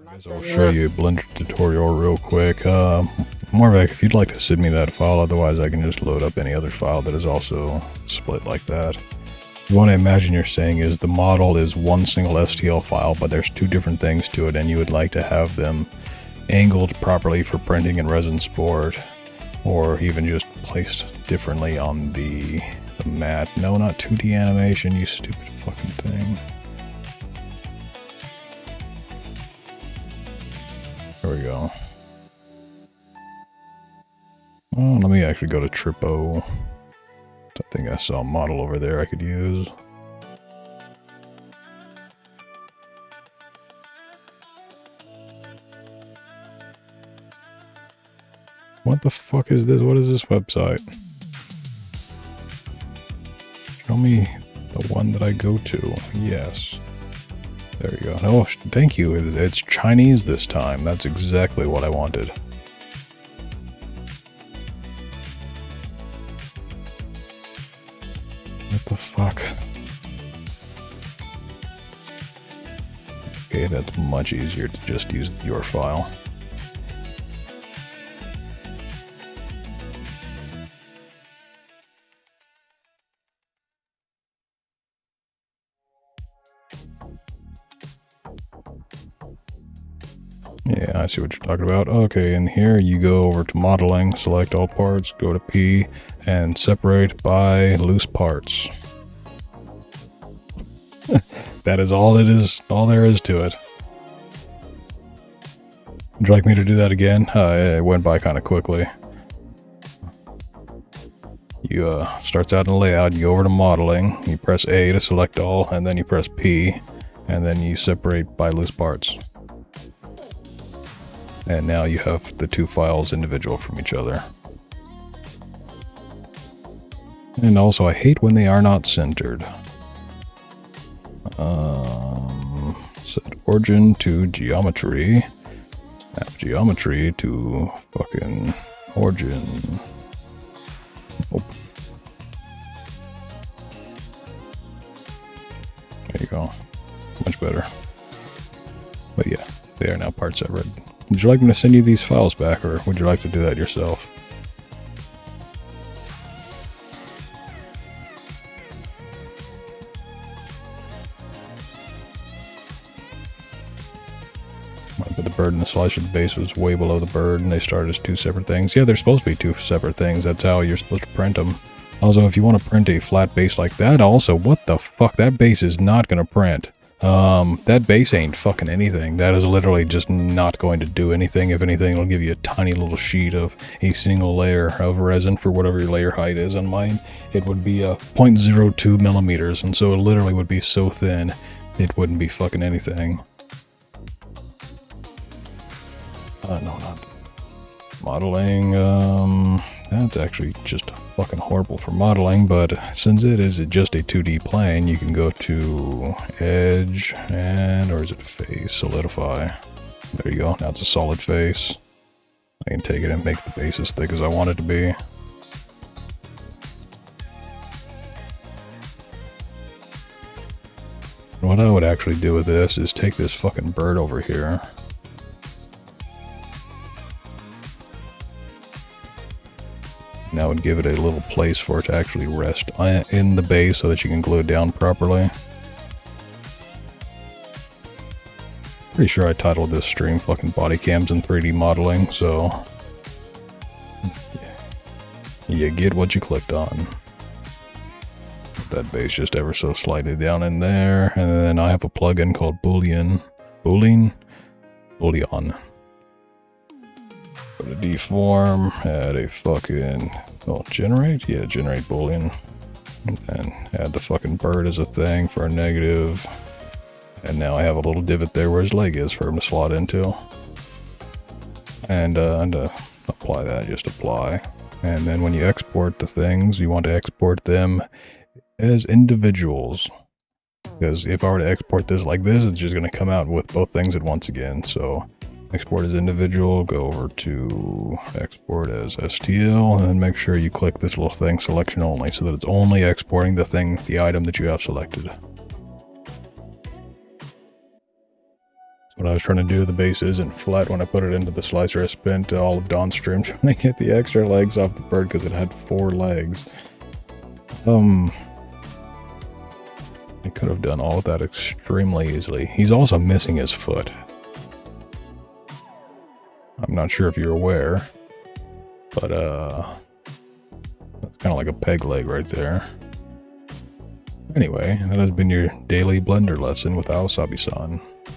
I guess I'll show you a Blender tutorial real quick. Marvac, if you'd like to send me that file, otherwise I can just load up any other file that is also split like that. What I imagine you're saying is the model is one single STL file, but there's two different things to it, and you would like to have them angled properly for printing and resin sport, or even just placed differently on the mat. No, not 2D animation, you stupid fucking thing. There we go. Oh, let me actually go to Tripo. I think I saw a model over there I could use. What the fuck is this? What is this website? Show me the one that I go to. Yes. There you go. Oh, thank you. It's Chinese this time. That's exactly what I wanted. What the fuck? Okay, that's much easier to just use your file. Yeah, I see what you're talking about. Okay, and here you go over to modeling, select all parts, go to P, and separate by loose parts. That is all it is, all there is to it. Would you like me to do that again? It went by kind of quickly. You, starts out in the layout, you go over to modeling, you press A to select all, and then you press P, and then you separate by loose parts. And now you have the two files individual from each other. And also, I hate when they are not centered. Set origin to geometry. Snap geometry to fucking origin. Oh. There you go. Much better. But yeah, they are now part separate. Would you like me to send you these files back, or would you like to do that yourself? But the bird and the slice of the base was way below the bird, and they started as two separate things. Yeah, they're supposed to be two separate things. That's how you're supposed to print them. Also, if you want to print a flat base like that, also, what the fuck? That base is not going to print. That base ain't fucking anything. That is literally just not going to do anything. If anything, it'll give you a tiny little sheet of a single layer of resin for whatever your layer height is. On mine, it would be 0.02 millimeters, and so it literally would be so thin, it wouldn't be fucking anything. No, not modeling. That's actually just fucking horrible for modeling, but since it is just a 2D plane, you can go to edge and, or is it face, solidify. There you go, now it's a solid face. I can take it and make the base as thick as I want it to be. What I would actually do with this is take this fucking bird over here. Now would give it a little place for it to actually rest in the base so that you can glue it down properly. Pretty sure I titled this stream fucking body cams and 3D modeling, so you get what you clicked on. Put that base just ever so slightly down in there, and then I have a plugin called boolean. Go to deform, add a fucking, well, generate? Yeah, generate boolean. And then add the fucking bird as a thing for a negative. And now I have a little divot there where his leg is for him to slot into. And to apply that, just apply. And then when you export the things, you want to export them as individuals. Because if I were to export this like this, it's just going to come out with both things at once again. So export as individual, go over to export as STL, and then make sure you click this little thing, selection only, so that it's only exporting the thing, the item that you have selected. That's what what I was trying to do, the base isn't flat. When I put it into the slicer, I spent all of Dawn's stream trying to get the extra legs off the bird because it had 4 legs. I could have done all of that extremely easily. He's also missing his foot. I'm not sure if you're aware, but that's kind of like a peg leg right there. Anyway, that has been your daily Blender lesson with Aosabi-san.